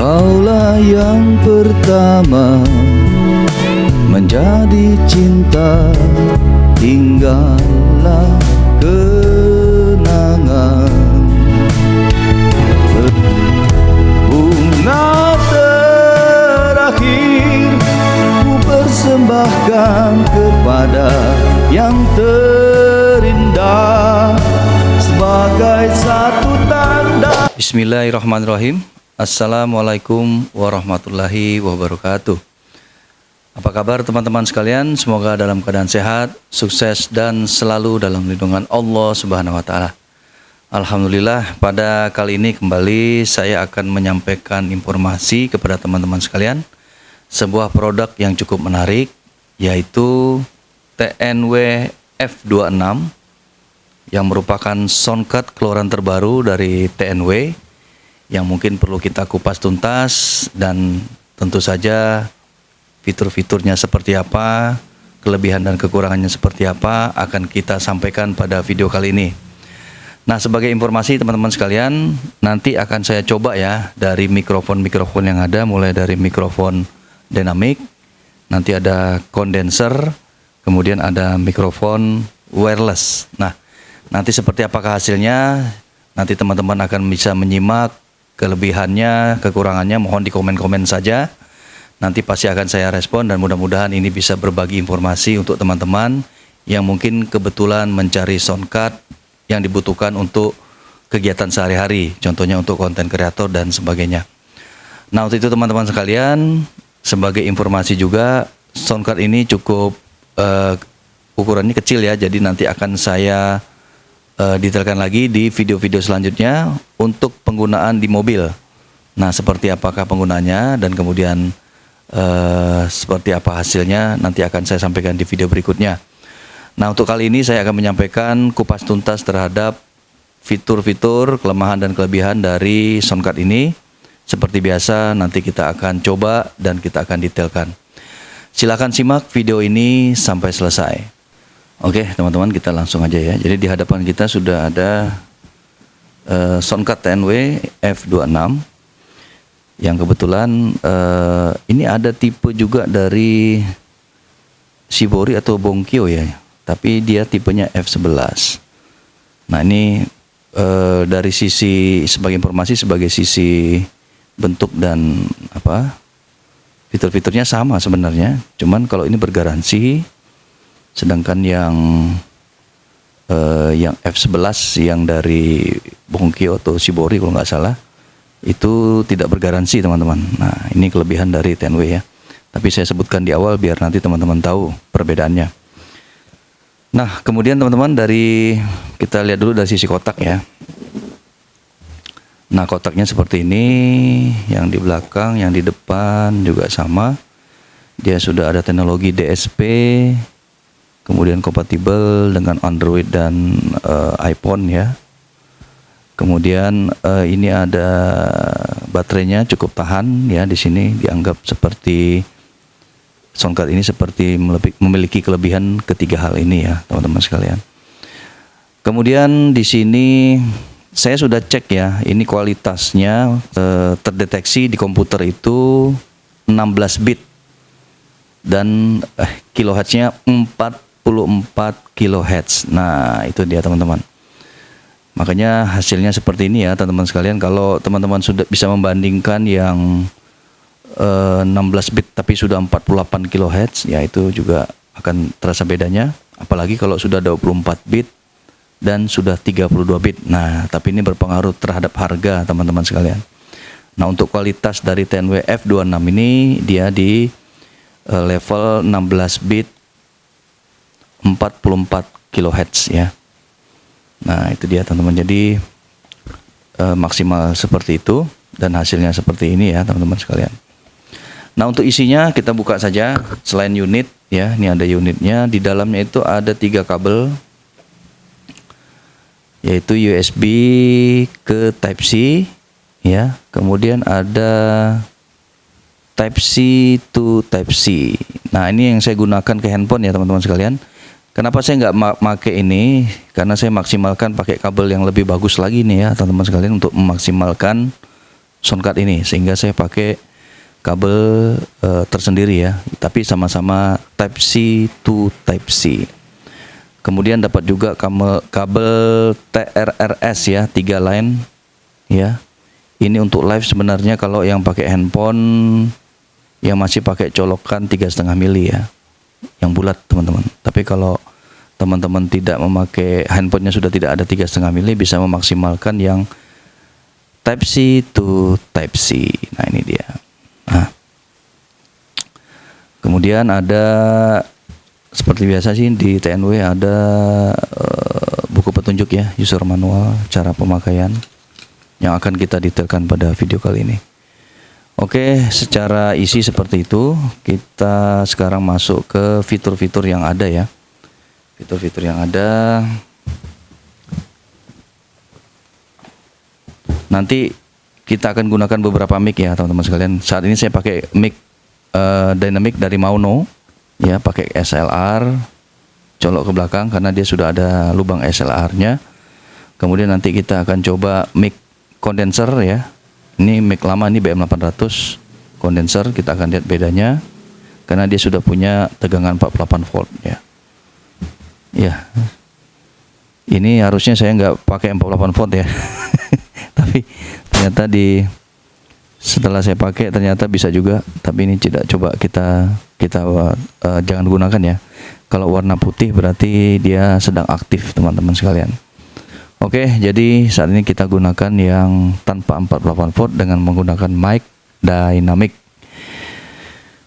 Kaulah yang pertama menjadi cinta, tinggallah kenangan. Bunga terakhir ku persembahkan kepada yang terindah sebagai satu tanda. Bismillahirrahmanirrahim. Assalamualaikum warahmatullahi wabarakatuh. Apa kabar teman-teman sekalian? Semoga dalam keadaan sehat, sukses, dan selalu dalam lindungan Allah Subhanahu wa Ta'ala. Alhamdulillah, pada kali ini kembali saya akan menyampaikan informasi kepada teman-teman sekalian sebuah produk yang cukup menarik, yaitu TNW F26 yang merupakan soundcard keluaran terbaru dari TNW yang mungkin perlu kita kupas tuntas, dan tentu saja fitur-fiturnya seperti apa, kelebihan dan kekurangannya seperti apa akan kita sampaikan pada video kali ini. Nah, sebagai informasi teman-teman sekalian, nanti akan saya coba ya dari mikrofon-mikrofon yang ada, mulai dari mikrofon dynamic, nanti ada kondenser, kemudian ada mikrofon wireless. Nah, nanti seperti apakah hasilnya, nanti teman-teman akan bisa menyimak kelebihannya, kekurangannya, mohon di komen-komen saja. Nanti pasti akan saya respon, dan mudah-mudahan ini bisa berbagi informasi untuk teman-teman yang mungkin kebetulan mencari soundcard yang dibutuhkan untuk kegiatan sehari-hari, contohnya untuk konten kreator dan sebagainya. Nah, untuk itu teman-teman sekalian, sebagai informasi juga, soundcard ini cukup ukurannya kecil ya, jadi nanti akan saya detailkan lagi di video-video selanjutnya untuk penggunaan di mobil. Nah, seperti apakah penggunanya dan kemudian seperti apa hasilnya nanti akan saya sampaikan di video berikutnya. Nah, untuk kali ini saya akan menyampaikan kupas tuntas terhadap fitur-fitur, kelemahan dan kelebihan dari soundcard ini. Seperti biasa nanti kita akan coba dan kita akan detailkan. Silakan simak video ini sampai selesai. Oke teman-teman, kita langsung aja ya. Jadi di hadapan kita sudah ada soundcard TNW F26 yang kebetulan ini ada tipe juga dari Shibori atau Bonkyo ya, tapi dia tipenya F11. Nah, ini dari sisi, sebagai informasi, sebagai sisi bentuk dan apa, fitur-fiturnya sama sebenarnya, cuman kalau ini bergaransi, sedangkan yang F11 yang dari Bonkyo atau Shibori kalau nggak salah itu tidak bergaransi teman-teman. Nah, ini kelebihan dari TNW ya, tapi saya sebutkan di awal biar nanti teman-teman tahu perbedaannya. Nah, kemudian teman-teman, dari kita lihat dulu dari sisi kotak ya. Nah, kotaknya seperti ini, yang di belakang, yang di depan juga sama. Dia sudah ada teknologi DSP, kemudian kompatibel dengan Android dan iPhone ya. Kemudian ini ada baterainya cukup tahan ya, di sini dianggap seperti soundcard ini seperti memiliki kelebihan ketiga hal ini ya, teman-teman sekalian. Kemudian di sini saya sudah cek ya, ini kualitasnya terdeteksi di komputer itu 16 bit dan kilohertznya 44 kilohertz. Nah, itu dia teman-teman. Makanya hasilnya seperti ini ya teman-teman sekalian. Kalau teman-teman sudah bisa membandingkan yang 16 bit tapi sudah 48 kHz, ya itu juga akan terasa bedanya. Apalagi kalau sudah 24 bit dan sudah 32 bit. Nah, tapi ini berpengaruh terhadap harga teman-teman sekalian. Nah, untuk kualitas dari TNW F26 ini dia di level 16 bit 44 kHz ya. Nah, itu dia teman-teman. Jadi maksimal seperti itu dan hasilnya seperti ini ya teman-teman sekalian. Nah, untuk isinya kita buka saja. Selain unit ya, ini ada unitnya. Di dalamnya itu ada 3 kabel, yaitu USB ke Type C ya. Kemudian ada Type C to Type C. Nah, ini yang saya gunakan ke handphone ya teman-teman sekalian. Kenapa saya nggak pakai ini? Karena saya maksimalkan pakai kabel yang lebih bagus lagi nih ya teman-teman sekalian, untuk memaksimalkan soundcard ini, sehingga saya pakai kabel tersendiri ya, tapi sama-sama Type C to Type C. Kemudian dapat juga kabel TRRS ya, 3 line ya. Ini untuk live sebenarnya kalau yang pakai handphone yang masih pakai colokan 3,5 mili ya, yang bulat teman-teman. Tapi kalau teman-teman tidak memakai, handphonenya sudah tidak ada 3,5 mili, bisa memaksimalkan yang Type C to Type C. Nah ini dia. Nah, kemudian ada seperti biasa sih di TNW ada buku petunjuk ya, user manual, cara pemakaian yang akan kita detailkan pada video kali ini. Oke, secara isi seperti itu. Kita sekarang masuk ke fitur-fitur yang ada ya. Fitur-fitur yang ada. Nanti kita akan gunakan beberapa mic ya teman-teman sekalian. Saat ini saya pakai mic dynamic dari Mauno ya, pakai SLR, colok ke belakang karena dia sudah ada lubang SLR-nya. Kemudian nanti kita akan coba mic kondenser ya. Ini mic lama, ini BM800 kondenser, kita akan lihat bedanya karena dia sudah punya tegangan 48 volt ya. Ya, ini harusnya saya nggak pakai 48 volt ya. Tapi ternyata setelah saya pakai ternyata bisa juga. Tapi ini tidak, coba kita jangan gunakan ya. Kalau warna putih berarti dia sedang aktif teman-teman sekalian. Oke, jadi saat ini kita gunakan yang tanpa 48 volt dengan menggunakan mic dynamic.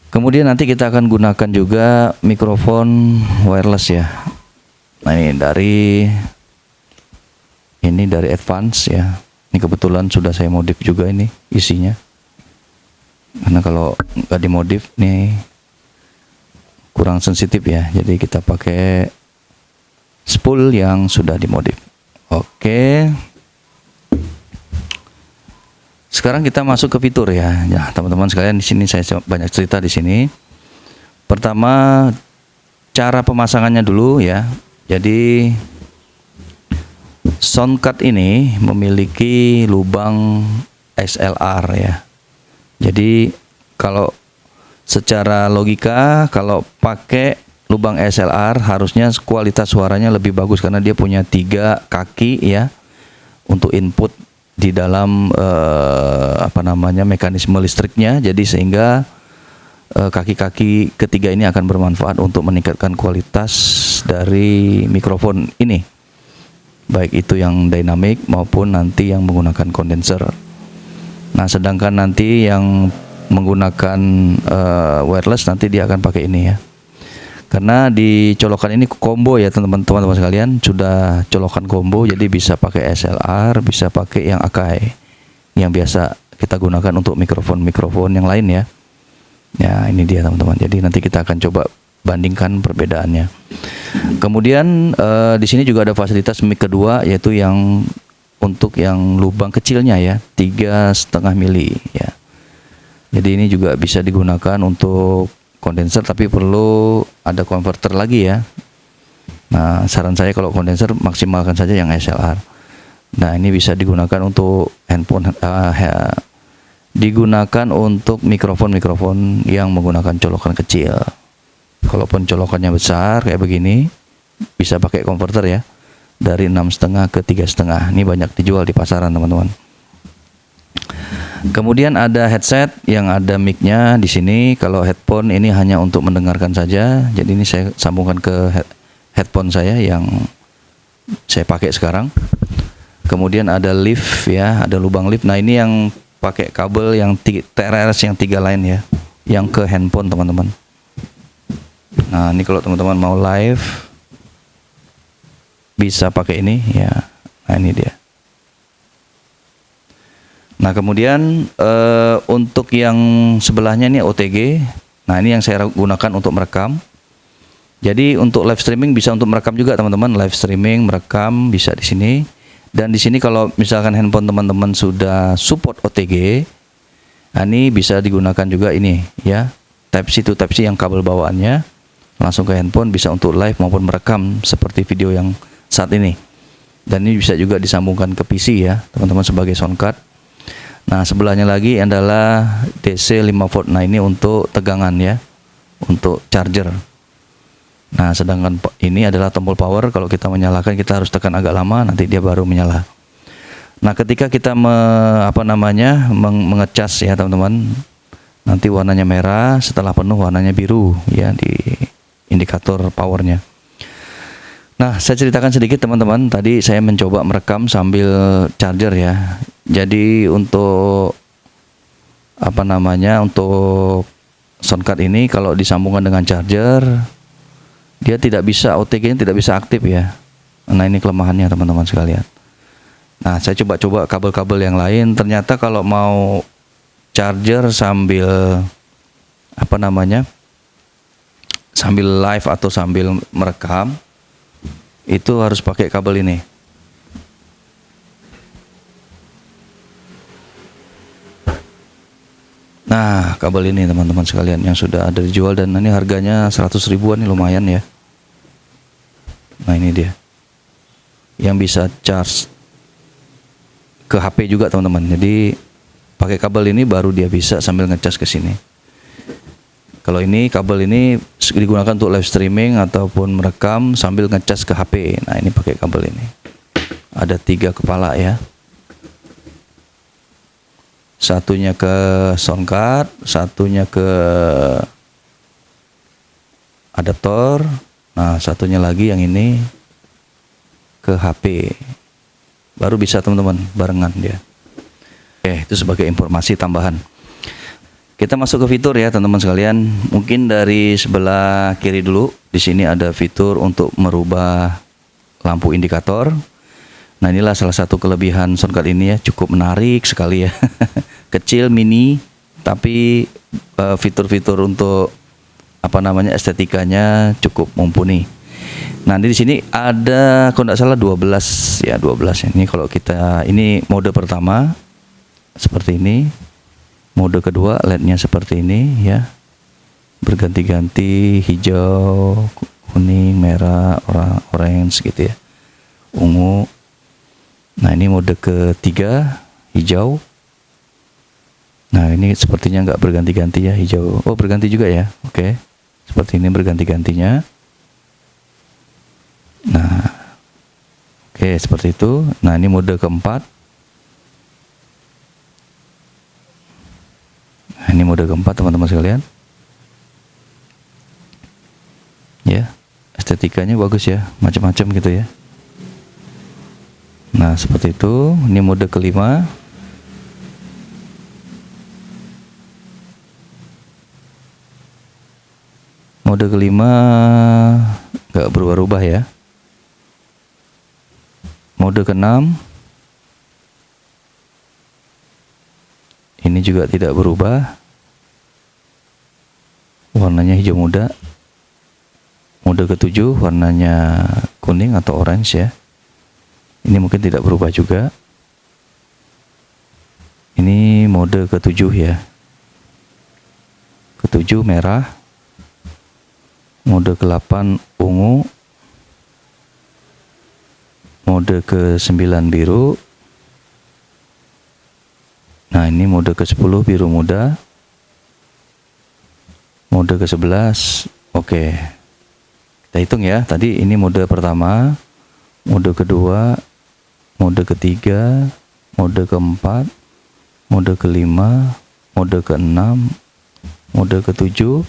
Kemudian nanti kita akan gunakan juga mikrofon wireless ya. Nah ini dari Advance ya. Ini kebetulan sudah saya modif juga ini isinya. Karena kalau nggak dimodif nih kurang sensitif ya. Jadi kita pakai spool yang sudah dimodif. Oke. Sekarang kita masuk ke fitur ya. Ya, teman-teman sekalian, di sini saya banyak cerita di sini. Pertama, cara pemasangannya dulu ya. Jadi soundcard ini memiliki lubang SLR ya. Jadi kalau secara logika kalau pakai lubang SLR harusnya kualitas suaranya lebih bagus karena dia punya 3 kaki ya untuk input di dalam mekanisme listriknya. Jadi sehingga kaki-kaki ketiga ini akan bermanfaat untuk meningkatkan kualitas dari mikrofon ini, baik itu yang dynamic maupun nanti yang menggunakan kondenser. Nah, sedangkan nanti yang menggunakan wireless nanti dia akan pakai ini ya. Karena di colokan ini combo ya teman-teman sekalian, sudah colokan combo, jadi bisa pakai SLR, bisa pakai yang Akai yang biasa kita gunakan untuk mikrofon yang lain ya. Ya, ini dia teman-teman. Jadi nanti kita akan coba bandingkan perbedaannya. Kemudian di sini juga ada fasilitas mic kedua, yaitu yang untuk yang lubang kecilnya ya, 3,5 mili ya. Jadi ini juga bisa digunakan untuk kondenser, tapi perlu ada converter lagi ya. Nah, saran saya kalau kondenser maksimalkan saja yang SLR. Nah, ini bisa digunakan untuk handphone, digunakan untuk mikrofon yang menggunakan colokan kecil. Kalaupun colokannya besar kayak begini, bisa pakai converter ya, dari 6,5 ke 3,5. Ini banyak dijual di pasaran teman-teman. Kemudian ada headset yang ada mic-nya di sini. Kalau headphone ini hanya untuk mendengarkan saja. Jadi ini saya sambungkan ke headphone saya yang saya pakai sekarang. Kemudian ada lift ya, ada lubang lift. Nah, ini yang pakai kabel yang TRRS yang 3 line ya, yang ke handphone teman-teman. Nah, ini kalau teman-teman mau live bisa pakai ini ya. Nah, ini dia. Nah, kemudian untuk yang sebelahnya ini OTG. Nah, ini yang saya gunakan untuk merekam. Jadi untuk live streaming bisa untuk merekam juga teman-teman. Live streaming, merekam bisa di sini. Dan di sini kalau misalkan handphone teman-teman sudah support OTG, nah ini bisa digunakan juga ini ya. Type C to Type C yang kabel bawaannya langsung ke handphone, bisa untuk live maupun merekam seperti video yang saat ini. Dan ini bisa juga disambungkan ke PC ya teman-teman sebagai soundcard. Nah, sebelahnya lagi adalah DC 5 volt. Nah, ini untuk tegangan ya, untuk charger. Nah, sedangkan ini adalah tombol power. Kalau kita menyalakan, kita harus tekan agak lama, nanti dia baru menyala. Nah, ketika kita mengecas ya teman-teman, nanti warnanya merah, setelah penuh warnanya biru ya di indikator powernya. Nah, saya ceritakan sedikit teman-teman. Tadi saya mencoba merekam sambil charger ya. Jadi untuk untuk soundcard ini kalau disambungkan dengan charger, dia tidak bisa, OTG-nya tidak bisa aktif ya. Nah, ini kelemahannya teman-teman sekalian. Nah, saya coba-coba kabel-kabel yang lain. Ternyata kalau mau charger sambil sambil live atau sambil merekam, itu harus pakai kabel ini. Nah, kabel ini teman-teman sekalian yang sudah ada dijual, dan ini harganya 100 ribuan, ini lumayan ya. Nah, ini dia yang bisa charge ke HP juga teman-teman. Jadi pakai kabel ini baru dia bisa sambil ngecas ke sini. Kalau ini kabel ini digunakan untuk live streaming ataupun merekam sambil ngecas ke HP. Nah, ini pakai kabel ini. Ada 3 kepala ya. Satunya ke soundcard, satunya ke adaptor. Nah, satunya lagi yang ini ke HP. Baru bisa teman-teman, barengan dia. Oke, itu sebagai informasi tambahan. Kita masuk ke fitur ya teman-teman sekalian. Mungkin dari sebelah kiri dulu. Di sini ada fitur untuk merubah lampu indikator. Nah, inilah salah satu kelebihan soundcard ini ya, cukup menarik sekali ya. Kecil, mini, tapi fitur-fitur untuk estetikanya cukup mumpuni. Nah, di sini ada kalau tidak salah 12 ya, 12. Ini kalau kita, ini mode pertama seperti ini. Mode kedua LED-nya seperti ini ya. Berganti-ganti hijau, kuning, merah, orange gitu ya. Ungu. Nah, ini mode ketiga hijau. Nah, ini sepertinya nggak berganti-ganti ya, hijau. Oh, berganti juga ya. Oke. Seperti ini berganti-gantinya. Nah, oke, seperti itu. Nah, ini mode keempat. Nah, ini mode keempat teman-teman sekalian. Ya, estetikanya bagus ya, macam-macam gitu ya. Nah, seperti itu. Ini mode kelima. Mode kelima nggak berubah-ubah ya. Mode keenam ini juga tidak berubah. Warnanya hijau muda. Mode ketujuh warnanya kuning atau orange ya. Ini mungkin tidak berubah juga. Ini mode ketujuh ya. Ketujuh merah. Mode ke-8 ungu. Mode ke-9 biru. Nah, ini mode ke-10 biru muda. Mode ke-11. Oke. Kita hitung ya. Tadi ini mode pertama, mode kedua, mode ketiga, mode keempat, mode kelima, mode keenam, mode ketujuh,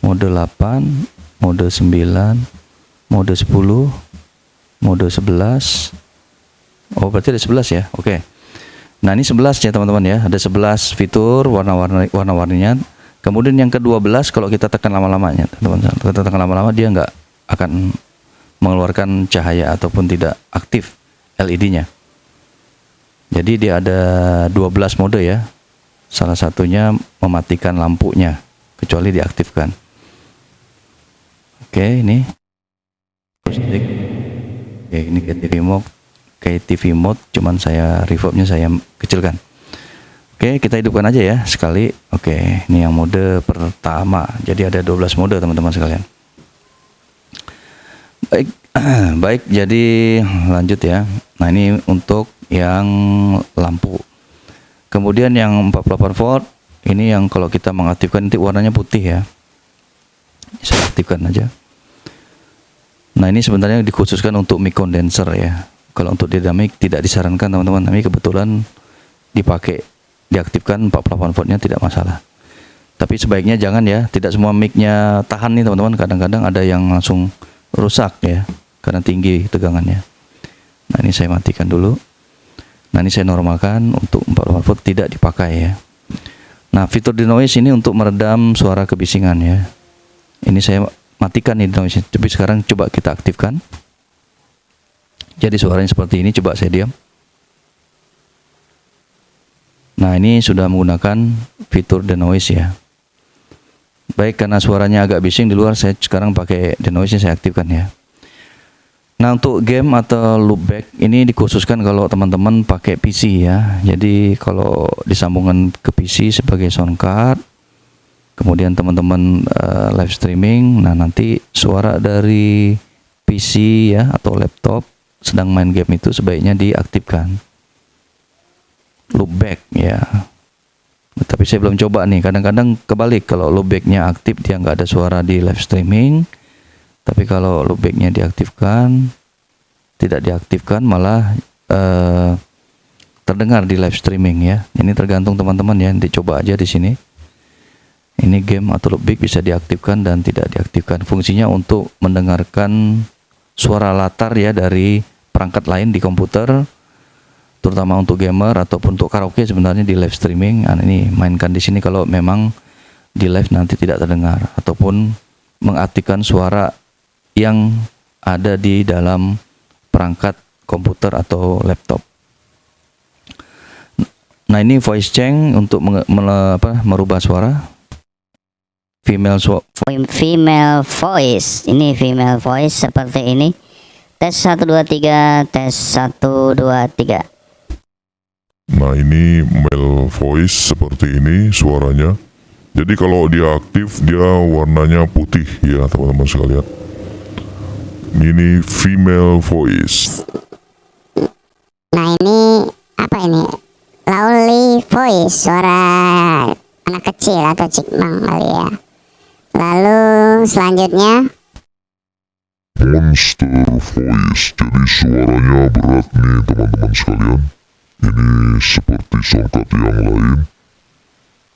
mode 8, mode 9, mode 10, mode 11. Oh, berarti ada 11 ya. Oke. Nah, ini 11 ya teman-teman ya. Ada 11 fitur warna-warninya. Kemudian yang ke-12 kalau kita tekan lama-lamanya, teman-teman. Kita tekan lama-lama dia nggak akan mengeluarkan cahaya ataupun tidak aktif LED-nya. Jadi dia ada 12 mode ya. Salah satunya mematikan lampunya kecuali diaktifkan. Oke, ini. Oke, ini kayak TV mode, cuman saya reverbnya saya kecilkan. Oke, kita hidupkan aja ya sekali. Oke, ini yang mode pertama. Jadi ada 12 mode teman-teman sekalian. Baik, jadi lanjut ya. Nah, ini untuk yang lampu. Kemudian yang 48 volt ini yang kalau kita mengaktifkan nanti warnanya putih ya. Saya aktifkan aja. Nah, ini sebenarnya dikhususkan untuk mic condenser ya. Kalau untuk dynamic tidak disarankan teman-teman. Tapi kebetulan diaktifkan 48 voltnya tidak masalah. Tapi sebaiknya jangan ya. Tidak semua mic-nya tahan nih teman-teman. Kadang-kadang ada yang langsung rusak ya karena tinggi tegangannya. Nah, ini saya matikan dulu. Nah, ini saya normalkan untuk 48 volt tidak dipakai ya. Nah, fitur denoise ini untuk meredam suara kebisingan ya. Ini saya matikan nih denoise. Tapi sekarang coba kita aktifkan. Jadi suaranya seperti ini. Coba saya diam. Nah, ini sudah menggunakan fitur denoise ya. Baik, karena suaranya agak bising di luar, saya sekarang pakai denoise saya aktifkan ya. Nah, untuk game atau loopback ini dikhususkan kalau teman-teman pakai PC ya. Jadi kalau disambungkan ke PC sebagai sound card, kemudian teman-teman live streaming, nah nanti suara dari PC ya atau laptop sedang main game itu sebaiknya diaktifkan loopback ya. Tapi saya belum coba nih, kadang-kadang kebalik, kalau loopbacknya aktif dia nggak ada suara di live streaming. Tapi kalau loopbacknya diaktifkan, tidak diaktifkan malah terdengar di live streaming ya. Ini tergantung teman-teman ya. Nanti coba aja di sini. Ini game atau loopback bisa diaktifkan dan tidak diaktifkan. Fungsinya untuk mendengarkan suara latar ya dari perangkat lain di komputer, terutama untuk gamer ataupun untuk karaoke sebenarnya di live streaming. Nah, ini mainkan di sini kalau memang di live nanti tidak terdengar, ataupun mengaktifkan suara yang ada di dalam perangkat komputer atau laptop. Nah, ini voice change untuk merubah suara. Female voice. Ini female voice seperti ini. Tes 1 2 3, tes 1 2 3. Nah, ini male voice seperti ini suaranya. Jadi kalau dia aktif dia warnanya putih ya teman-teman sekalian. Ini female voice. Nah, ini apa ini? Lovely voice, suara anak kecil atau chipmunk kali ya. Lalu selanjutnya Monster voice. Jadi suaranya berat nih teman-teman sekalian. Ini seperti soundcard yang lain.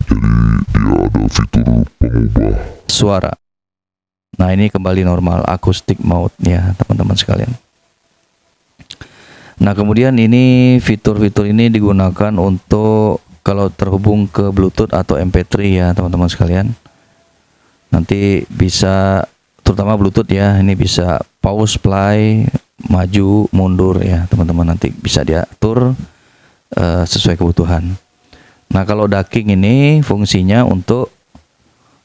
Jadi dia ada fitur pengubah suara. Nah, ini kembali normal, acoustic mode ya teman-teman sekalian. Nah, kemudian ini fitur-fitur ini digunakan untuk kalau terhubung ke Bluetooth atau MP3 ya teman-teman sekalian. Nanti bisa, terutama Bluetooth ya, ini bisa pause, play, maju, mundur ya teman-teman. Nanti bisa diatur sesuai kebutuhan. Nah, kalau ducking ini fungsinya untuk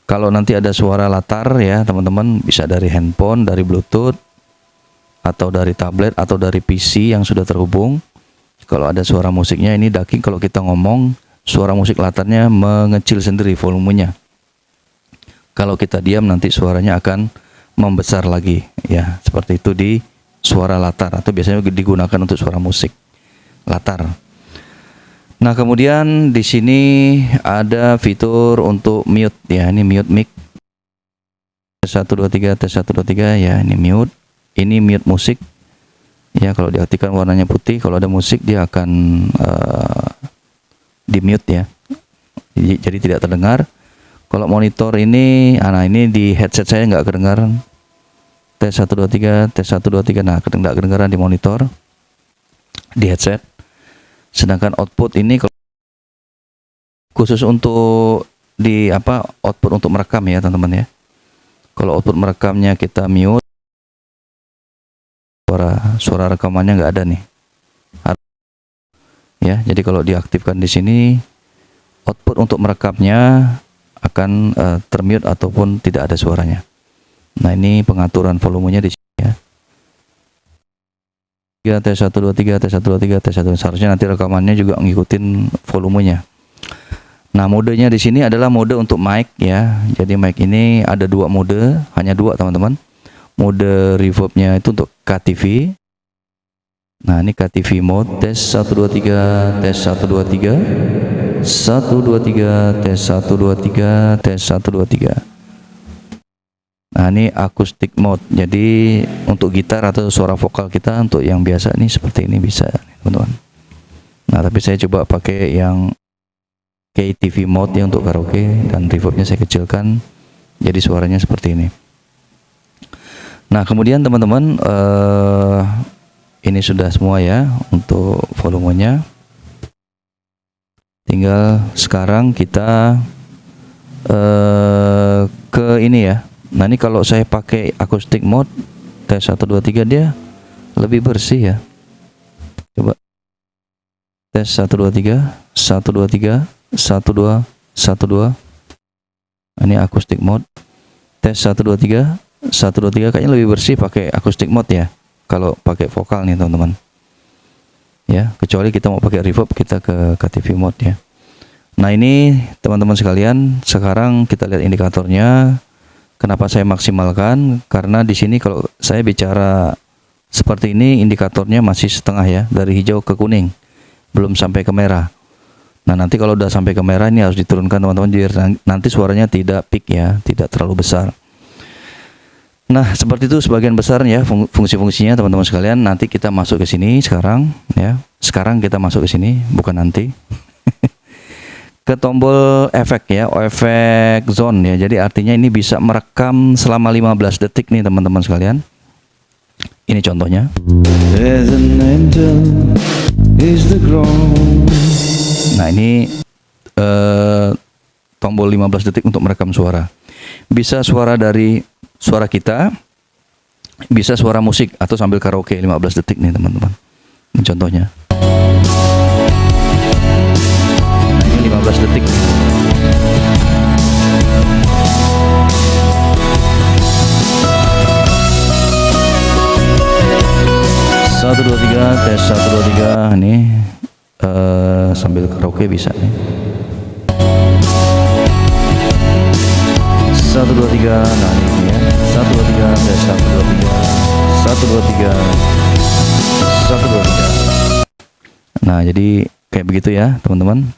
kalau nanti ada suara latar ya teman-teman, bisa dari handphone, dari Bluetooth, atau dari tablet, atau dari PC yang sudah terhubung. Kalau ada suara musiknya, ini ducking, kalau kita ngomong, suara musik latarnya mengecil sendiri volumenya. Kalau kita diam nanti suaranya akan membesar lagi ya, seperti itu di suara latar, atau biasanya digunakan untuk suara musik latar. Nah, kemudian di sini ada fitur untuk mute ya, ini mute mic. Tes 1 2 3, tes 1 2 3 ya, ini mute. Ini mute musik. Ya, kalau diaktifkan warnanya putih, kalau ada musik dia akan di mute ya. Jadi tidak terdengar. Kalau monitor ini, nah ini di headset saya nggak kedengaran. Tes 1 2 3, tes 1 2 3. Nah, nggak kedengaran di monitor, di headset. Sedangkan output ini khusus untuk di output untuk merekam ya teman-teman ya. Kalau output merekamnya kita mute, suara rekamannya nggak ada nih ya. Jadi kalau diaktifkan di sini, output untuk merekamnya akan termute ataupun tidak ada suaranya. Nah, ini pengaturan volumenya di sini ya. Tes 1 2 3, tes 1 2 3, tes 1. Seharusnya nanti rekamannya juga ngikutin volumenya. Nah, modenya di sini adalah mode untuk mic ya. Jadi mic ini ada dua mode, hanya dua teman-teman. Mode reverbnya itu untuk KTV. Nah, ini KTV mode. Tes 1 2 3, tes 1 2 3. 1 2 3 tes 1 2 3 tes 1 2 3. Nah, ini acoustic mode. Jadi untuk gitar atau suara vokal kita untuk yang biasa nih seperti ini bisa, teman-teman. Nah, tapi saya coba pakai yang KTV mode ya untuk karaoke, dan reverbnya saya kecilkan jadi suaranya seperti ini. Nah, kemudian teman-teman, ini sudah semua ya untuk volumenya. Tinggal sekarang kita ke ini ya. Nah, ini kalau saya pakai acoustic mode tes 1 2 3 dia lebih bersih ya. Coba tes 1 2 3 1 2 3 1 2 1 2. Ini acoustic mode. Tes 1 2 3 1 2 3, kayaknya lebih bersih pakai acoustic mode ya. Kalau pakai vokal nih, teman-teman. Ya, kecuali kita mau pakai reverb, kita ke KTV mode ya. Nah, ini teman-teman sekalian, sekarang kita lihat indikatornya. Kenapa saya maksimalkan? Karena di sini kalau saya bicara seperti ini, indikatornya masih setengah ya, dari hijau ke kuning, belum sampai ke merah. Nah, nanti kalau udah sampai ke merah ini harus diturunkan, teman-teman, biar nanti suaranya tidak peak ya, tidak terlalu besar. Nah, seperti itu sebagian besar ya fungsi-fungsinya, teman-teman sekalian. Nanti kita masuk ke sini sekarang ya. Sekarang kita masuk ke sini, bukan nanti. Ke tombol efek ya, efek zone ya. Jadi artinya ini bisa merekam selama 15 detik nih, teman-teman sekalian. Ini contohnya. Nah, ini tombol 15 detik untuk merekam suara. Bisa suara dari suara kita, bisa suara musik atau sambil karaoke 15 detik nih, teman-teman. Ini contohnya. Nah, ini 15 detik. Satu dua tiga tes 1 2 3. Ini sambil karaoke bisa nih. 1 2 3. Nah, ini ya. 1 2 3 tes 1 2 3. 1 2 3. 1 2 3. Nah, jadi kayak begitu ya, teman-teman.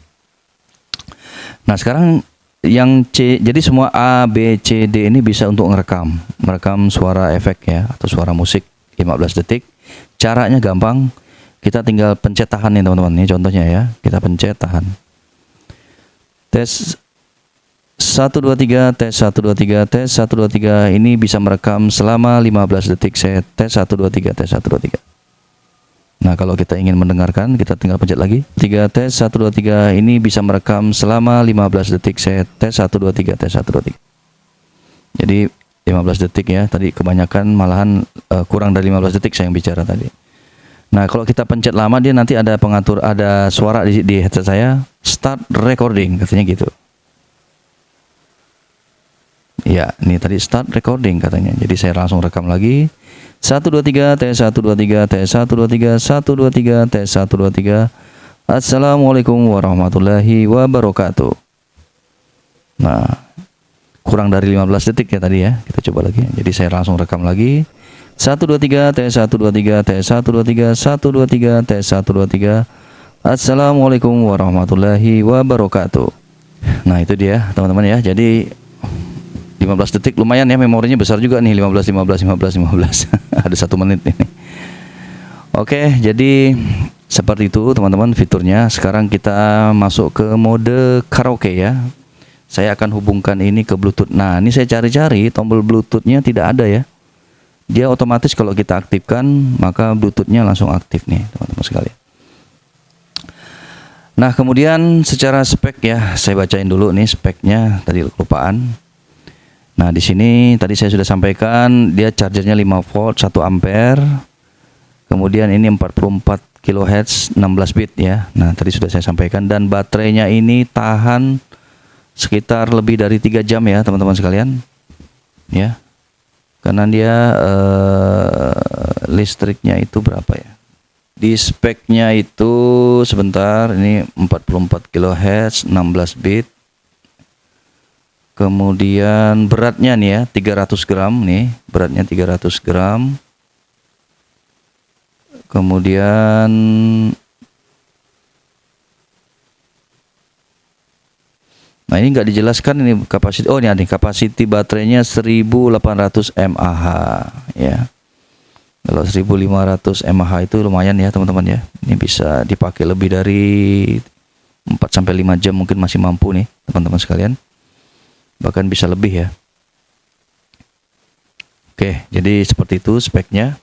Nah, sekarang yang C, jadi semua A, B, C, D ini bisa untuk merekam suara efek ya, atau suara musik 15 detik. Caranya gampang, kita tinggal pencet tahan nih, teman-teman. Ini contohnya ya, kita pencet tahan. Tes 1 2 3 tes 1 2 3 tes 1 2 3. Ini bisa merekam selama 15 detik. Saya tes 1 2 3 tes 1 2 3. Nah, kalau kita ingin mendengarkan, kita tinggal pencet lagi. 3 tes 1 2 3. Ini bisa merekam selama 15 detik. Saya tes 1 2 3 tes 1 2 3. Jadi 15 detik ya. Tadi kebanyakan malahan kurang dari 15 detik saya yang bicara tadi. Nah, kalau kita pencet lama, dia nanti ada pengatur, ada suara di headset saya, start recording katanya gitu. Ya, ini tadi start recording katanya. Jadi saya langsung rekam lagi. 1 2 3 tes 1 2 3 tes 1 2 3 1 2 3 tes 1 2 3. Assalamualaikum warahmatullahi wabarakatuh. Nah, kurang dari 15 detik ya tadi ya. Kita coba lagi. Jadi saya langsung rekam lagi. 1 2 3 tes 1 2 3 tes 1 2 3 1 2 3 tes 1 2 3. Assalamualaikum warahmatullahi wabarakatuh. Nah, itu dia, teman-teman ya. Jadi 15 detik lumayan ya, memorinya besar juga nih, 15 ada 1 menit ini. Oke, jadi seperti itu teman-teman fiturnya. Sekarang kita masuk ke mode karaoke ya. Saya akan hubungkan ini ke Bluetooth. Nah, ini saya cari-cari tombol Bluetoothnya tidak ada ya. Dia otomatis kalau kita aktifkan, maka Bluetoothnya langsung aktif nih, teman-teman sekalian. Nah, kemudian secara spek ya, saya bacain dulu nih speknya, tadi kelupaan. Nah, di sini tadi saya sudah sampaikan, dia chargernya 5 volt 1 ampere. Kemudian ini 44 kHz 16 bit ya. Nah, tadi sudah saya sampaikan, dan baterainya ini tahan sekitar lebih dari 3 jam ya, teman-teman sekalian. Ya. Karena dia listriknya itu berapa ya? Di speknya itu sebentar, ini 44 kHz 16 bit. Kemudian beratnya nih ya, 300 gram nih, beratnya 300 gram. Kemudian Nah ini nggak dijelaskan ini kapasitas. Oh ini ada kapasiti baterainya 1800 mAh ya. Kalau 1500 mAh itu lumayan ya teman-teman ya. Ini bisa dipakai lebih dari 4 sampai 5 jam mungkin masih mampu nih teman-teman sekalian. Bahkan bisa lebih ya. Oke, jadi seperti itu speknya.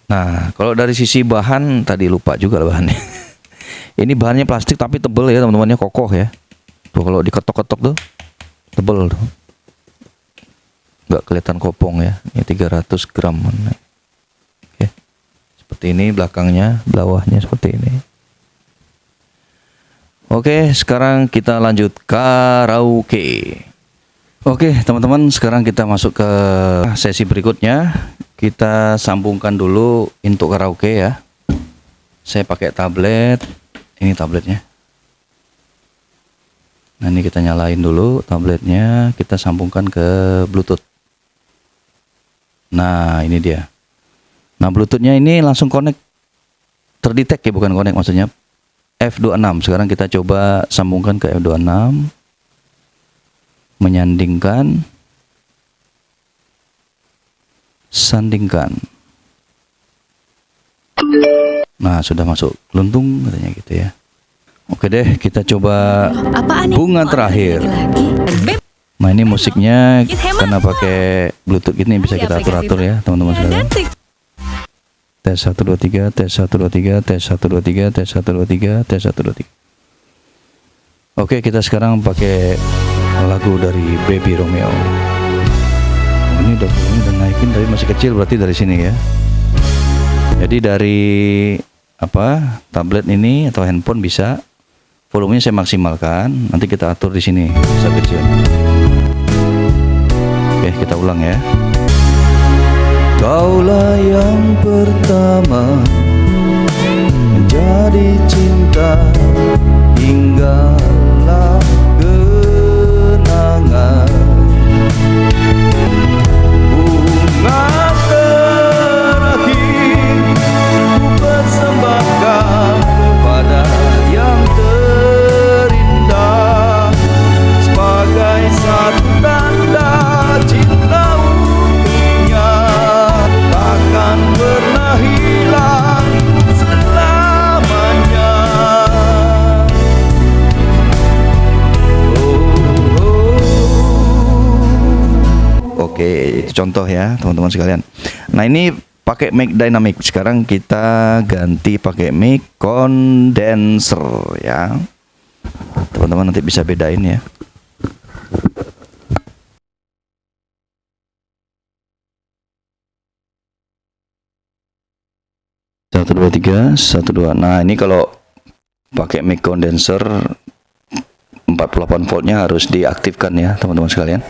Nah, kalau dari sisi bahan tadi lupa juga bahannya. Ini bahannya plastik tapi tebel ya teman-temannya, kokoh ya. Tuh kalau diketok-ketok tuh tebel tuh. Nggak kelihatan kopong ya. Ini 300 gram. Oke. Seperti ini belakangnya, bawahnya seperti ini. Oke, sekarang kita lanjut karaoke. Oke, teman-teman, sekarang kita masuk ke sesi berikutnya. Kita sambungkan dulu untuk karaoke ya. Saya pakai tablet. Ini tabletnya. Nah, ini kita nyalain dulu tabletnya, kita sambungkan ke Bluetooth. Nah, ini dia. Nah, Bluetoothnya ini langsung connect. Terdetek ya, bukan connect maksudnya. F26. Sekarang kita coba sambungkan ke F26. Menyandingkan. Sandingkan. Nah, sudah masuk luntung katanya gitu ya. Oke deh, kita coba bunga terakhir. Nah, ini musiknya karena pakai Bluetooth ini bisa kita atur-atur ya, teman-teman sekalian. Tes 1 2 3, tes 1 2 3, tes 1 2 3, tes 1 2 3, tes 1 2 3. Oke, kita sekarang pakai lagu dari Baby Romeo. Ini udah naikin tapi masih kecil, berarti dari sini ya. Jadi dari tablet ini atau handphone bisa volumenya saya maksimalkan, nanti kita atur di sini bisa kecil. Oke, kita ulang ya. Kaulah yang pertama menjadi cinta, hinggalah kenangan. Bunga terakhir ku persembahkan kepada yang terindah, sebagai satu tanda cinta untuknya, takkan pernah hilang selamanya. Oke, itu contoh ya teman-teman sekalian. Nah, ini pakai mic dynamic. Sekarang kita ganti pakai mic condenser ya. Teman-teman nanti bisa bedain ya. Satu dua tiga, satu dua. Nah, ini kalau pakai mic condenser 48 voltnya harus diaktifkan ya teman-teman sekalian.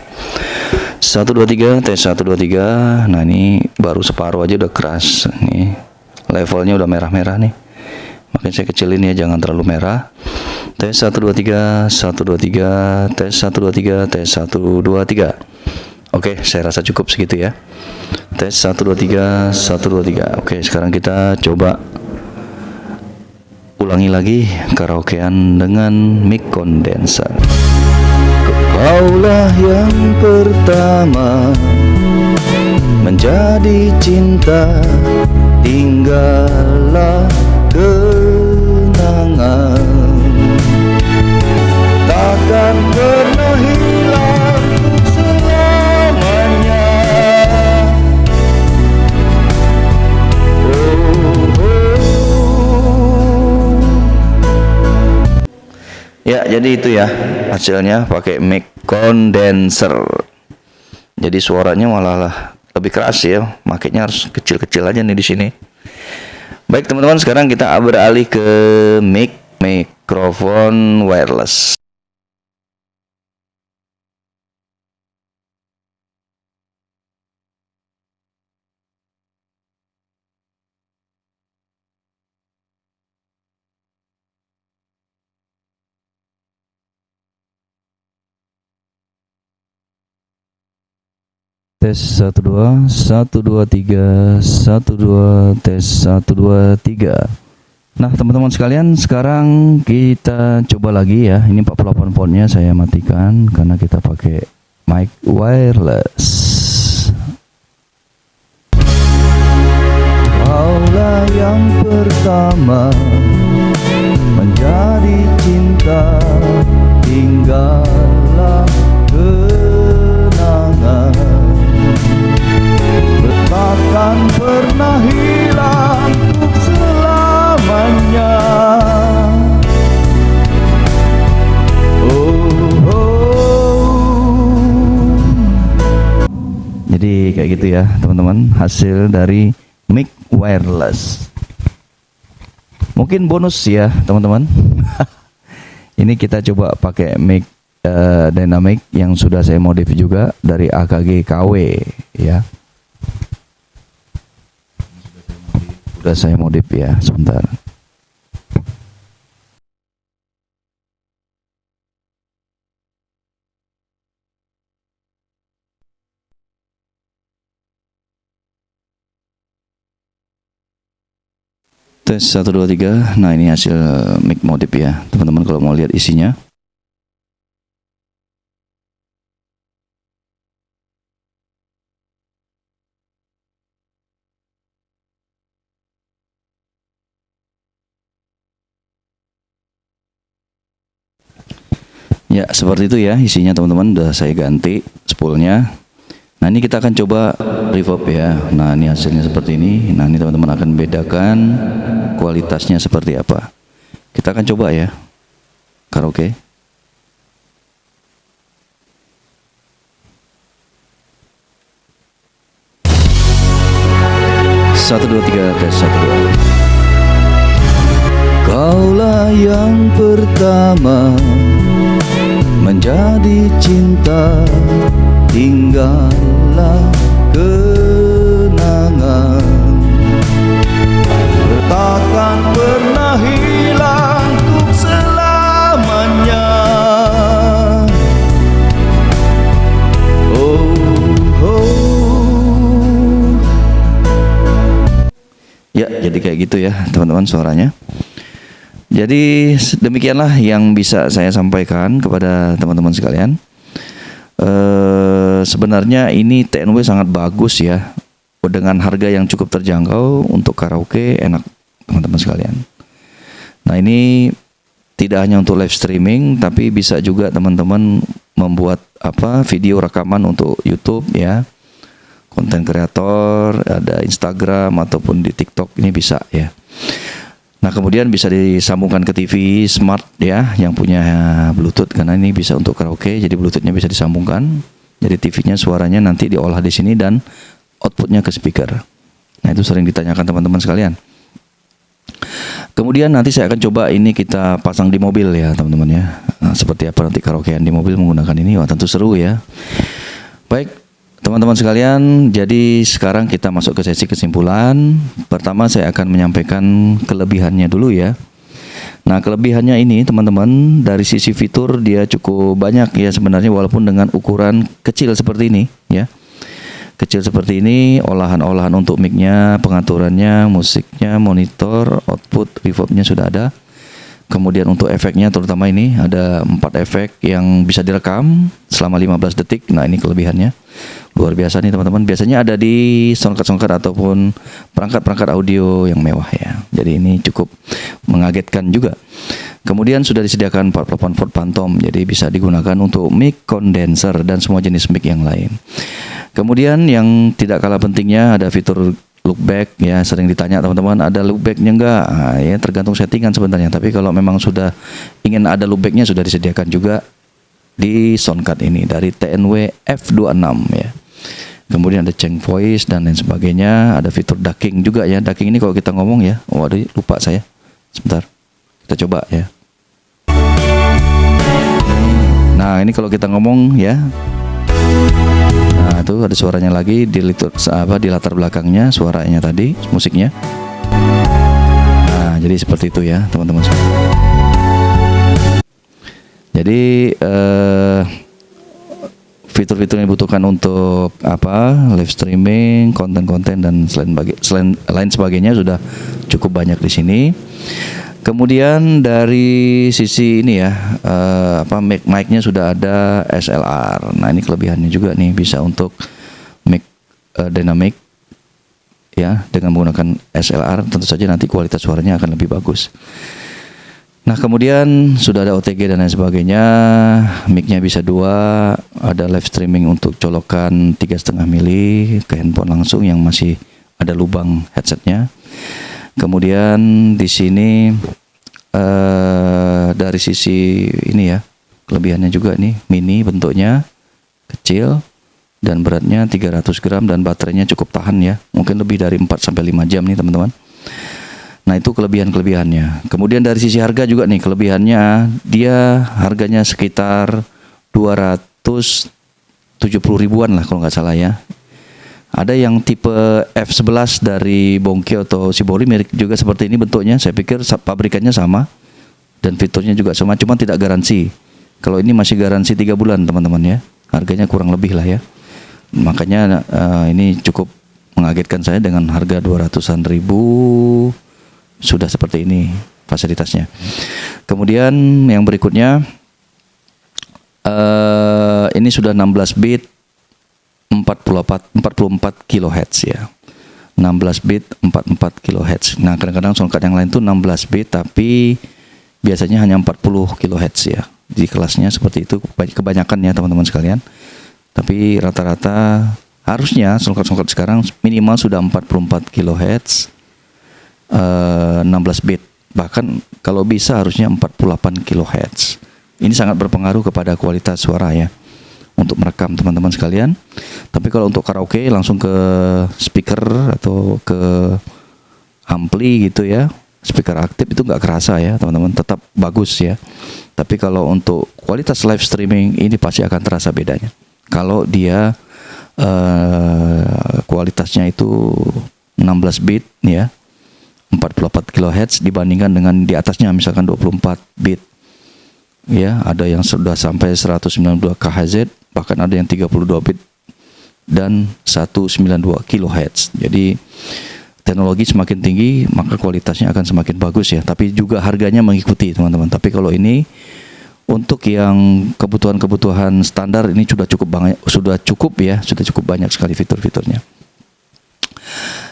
1 2 3, tes 1 2 3. Nah, ini baru separuh aja udah keras. Nih, levelnya udah merah-merah nih. Makanya saya kecilin ya, jangan terlalu merah. Tes 1 2 3, 1 2 3, tes 1 2 3, tes 1 2 3. Oke, saya rasa cukup segitu ya. Tes 1 2 3, 1 2 3. Oke, sekarang kita coba ulangi lagi karaokean dengan mic condenser. Kaulah yang pertama menjadi cinta, tinggallah kenangan, takkan pernah hilang selamanya. Ya, jadi itu ya hasilnya pakai mic condenser. Jadi suaranya malah lebih keras ya. Makanya harus kecil-kecil aja nih di sini. Baik teman-teman, sekarang kita beralih ke mikrofon wireless. Tes 1 2, 1 2 3, 1 2, tes 1 2 3. Nah, teman-teman sekalian, sekarang kita coba lagi ya. Ini 48 voltnya saya matikan karena kita pakai mic wireless. Kaulah yang pertama menjadi cinta, tinggallah kenangan, takkan pernah hilang untuk selamanya. Oh, oh. Jadi kayak gitu ya teman-teman, hasil dari mic wireless. Mungkin bonus ya teman-teman. Ini kita coba pakai mic dynamic yang sudah saya modif juga dari AKG KW ya. Sudah saya modif ya, sebentar. Tes 1 2 3. Nah, ini hasil mic modif ya teman-teman, kalau mau lihat isinya. Ya, seperti itu ya isinya teman-teman, udah saya ganti spoolnya. Nah, ini kita akan coba reverb ya. Nah, ini hasilnya seperti ini. Nah, ini teman-teman akan bedakan kualitasnya seperti apa. Kita akan coba ya. Karaoke. Satu dua tiga, tes 1 2. Kaulah yang pertama menjadi cinta, tinggallah kenangan, takkan pernah hilang untuk selamanya. Oh, oh. Ya, jadi kayak gitu ya teman-teman suaranya. Jadi demikianlah yang bisa saya sampaikan kepada teman-teman sekalian. Sebenarnya ini TNW sangat bagus ya, dengan harga yang cukup terjangkau untuk karaoke, enak teman-teman sekalian. Nah, ini tidak hanya untuk live streaming, tapi bisa juga teman-teman membuat video rekaman untuk YouTube ya, konten kreator, ada Instagram ataupun di TikTok, ini bisa ya. Nah, kemudian bisa disambungkan ke TV smart ya, yang punya Bluetooth, karena ini bisa untuk karaoke, jadi Bluetoothnya bisa disambungkan. Jadi TV-nya suaranya nanti diolah di sini dan outputnya ke speaker. Nah, itu sering ditanyakan teman-teman sekalian. Kemudian nanti saya akan coba ini kita pasang di mobil ya teman-teman ya. Nah, seperti apa nanti karaokean di mobil menggunakan ini, wah tentu seru ya. Baik. Teman-teman sekalian, jadi sekarang kita masuk ke sesi kesimpulan. Pertama saya akan menyampaikan kelebihannya dulu ya. Nah, kelebihannya ini teman-teman, dari sisi fitur dia cukup banyak ya sebenarnya, walaupun dengan ukuran kecil seperti ini ya. Kecil seperti ini, olahan-olahan untuk mic-nya, pengaturannya, musiknya, monitor, output, reverb-nya sudah ada. Kemudian untuk efeknya terutama ini ada 4 efek yang bisa direkam selama 15 detik. Nah, ini kelebihannya. Luar biasa nih teman-teman. Biasanya ada di soundcard ataupun perangkat-perangkat audio yang mewah ya. Jadi ini cukup mengagetkan juga. Kemudian sudah disediakan 48 volt phantom, jadi bisa digunakan untuk mic condenser dan semua jenis mic yang lain. Kemudian yang tidak kalah pentingnya ada fitur look back ya, sering ditanya teman-teman, ada look backnya enggak? Nah, ya tergantung settingan sebenarnya, tapi kalau memang sudah ingin ada look backnya sudah disediakan juga di soundcard ini dari TNW F26 ya. Kemudian ada change voice dan lain sebagainya, ada fitur ducking juga ya. Ducking ini kalau kita ngomong ya, waduh lupa saya. Sebentar. Kita coba ya. Nah, ini kalau kita ngomong ya. Nah, itu ada suaranya lagi di latar belakangnya, suaranya tadi, musiknya. Nah, jadi seperti itu ya, teman-teman. Jadi fitur-fitur yang dibutuhkan untuk live streaming, konten-konten dan lain sebagainya sudah cukup banyak di sini. Kemudian dari sisi ini ya, mic-nya sudah ada SLR. Nah ini kelebihannya juga nih, bisa untuk mic dynamic ya, dengan menggunakan SLR tentu saja nanti kualitas suaranya akan lebih bagus. Nah kemudian sudah ada OTG dan lain sebagainya, mic-nya bisa 2, ada live streaming untuk colokan 3,5 mili ke handphone langsung yang masih ada lubang headsetnya. Kemudian di sini dari sisi ini ya, kelebihannya juga nih, mini bentuknya, kecil dan beratnya 300 gram dan baterainya cukup tahan ya, mungkin lebih dari 4 sampai 5 jam nih teman-teman. Nah itu kelebihannya. Kemudian dari sisi harga juga nih, kelebihannya dia harganya sekitar 270 ribuan lah kalau nggak salah ya. Ada yang tipe F11 dari Bonkyo atau Shibori, mirip juga seperti ini bentuknya. Saya pikir pabrikannya sama dan fiturnya juga sama, cuma tidak garansi. Kalau ini masih garansi 3 bulan teman-teman ya. Harganya kurang lebih lah ya. Makanya ini cukup mengagetkan saya dengan harga 200-an ribu sudah seperti ini fasilitasnya. Kemudian yang berikutnya ini sudah 16 bit 44 kHz ya. 16 bit 44 kHz. Nah, kadang-kadang soundcard yang lain tuh 16 bit tapi biasanya hanya 40 kHz ya. Di kelasnya seperti itu kebanyakan ya teman-teman sekalian. Tapi rata-rata harusnya soundcard sekarang minimal sudah 44 kHz 16 bit. Bahkan kalau bisa harusnya 48 kHz. Ini sangat berpengaruh kepada kualitas suara ya, untuk merekam teman-teman sekalian. Tapi kalau untuk karaoke langsung ke speaker atau ke ampli gitu ya, speaker aktif itu nggak kerasa ya teman-teman, tetap bagus ya. Tapi kalau untuk kualitas live streaming ini pasti akan terasa bedanya. Kalau dia kualitasnya itu 16 bit ya, 44 kHz dibandingkan dengan di atasnya misalkan 24 bit. Ya, ada yang sudah sampai 192 kHz, bahkan ada yang 32 bit dan 192 kHz. Jadi teknologi semakin tinggi maka kualitasnya akan semakin bagus ya, tapi juga harganya mengikuti teman-teman. Tapi kalau ini untuk yang kebutuhan standar ini sudah cukup banyak sekali fitur-fiturnya.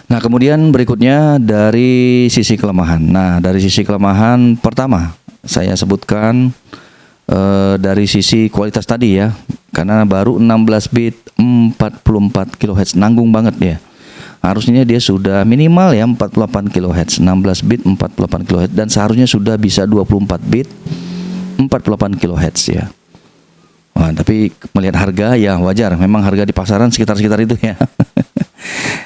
Nah, kemudian berikutnya dari sisi kelemahan. Nah, dari sisi kelemahan pertama saya sebutkan dari sisi kualitas tadi ya, karena baru 16 bit 44 kHz, nanggung banget dia. Harusnya dia sudah minimal ya 48 kHz, 16 bit 48 kHz, dan seharusnya sudah bisa 24 bit 48 kHz ya. Wah, tapi melihat harga ya wajar, memang harga di pasaran sekitar-sekitar itu ya.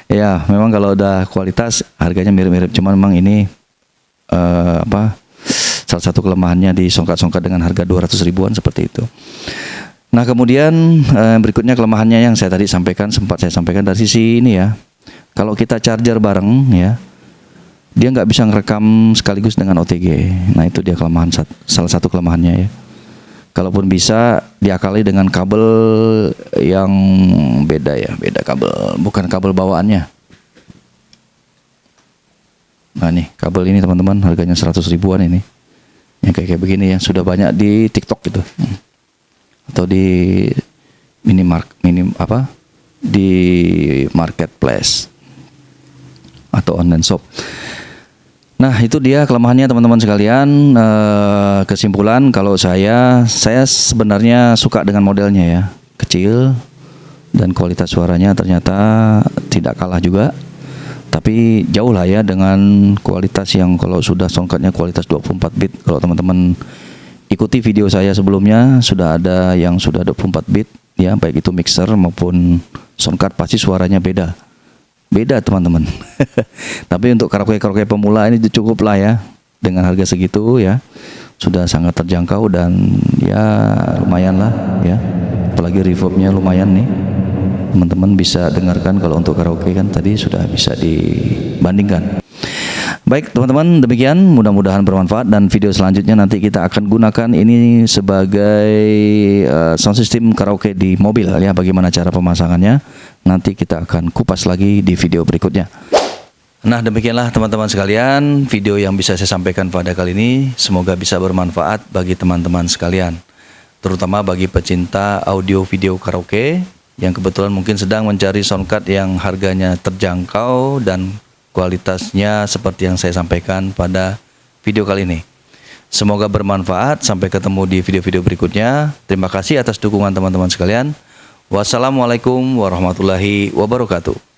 Ya, memang kalau udah kualitas harganya mirip-mirip, cuman memang ini salah satu kelemahannya di soundcard dengan harga 200 ribuan seperti itu. Nah, kemudian berikutnya kelemahannya yang sempat saya sampaikan dari sisi ini ya. Kalau kita charger bareng ya, dia nggak bisa ngerekam sekaligus dengan OTG. Nah, itu dia salah satu kelemahannya ya. Kalaupun bisa diakali dengan kabel yang beda ya, beda kabel, bukan kabel bawaannya. Nah, nih kabel ini teman-teman harganya 100 ribuan ini. Yang kayak begini ya, sudah banyak di TikTok gitu. Atau di di marketplace atau online shop. Nah, itu dia kelemahannya teman-teman sekalian. Kesimpulan kalau saya sebenarnya suka dengan modelnya ya, kecil dan kualitas suaranya ternyata tidak kalah juga. Tapi jauh lah ya dengan kualitas yang kalau sudah soundcardnya kualitas 24 bit. Kalau teman-teman ikuti video saya sebelumnya, sudah ada yang sudah 24 bit ya, baik itu mixer maupun soundcard, pasti suaranya beda teman-teman. Tapi untuk karaoke pemula ini cukup lah ya, dengan harga segitu ya, sudah sangat terjangkau dan ya lumayan lah ya, apalagi reverbnya lumayan nih. Teman-teman bisa dengarkan kalau untuk karaoke kan tadi sudah bisa dibandingkan. Baik teman-teman, demikian mudah-mudahan bermanfaat, dan video selanjutnya nanti kita akan gunakan ini sebagai sound system karaoke di mobil ya. Bagaimana cara pemasangannya nanti kita akan kupas lagi di video berikutnya. Nah, demikianlah teman-teman sekalian video yang bisa saya sampaikan pada kali ini. Semoga bisa bermanfaat bagi teman-teman sekalian, terutama bagi pecinta audio video karaoke yang kebetulan mungkin sedang mencari soundcard yang harganya terjangkau dan kualitasnya seperti yang saya sampaikan pada video kali ini. Semoga bermanfaat. Sampai ketemu di video-video berikutnya. Terima kasih atas dukungan teman-teman sekalian. Wassalamualaikum warahmatullahi wabarakatuh.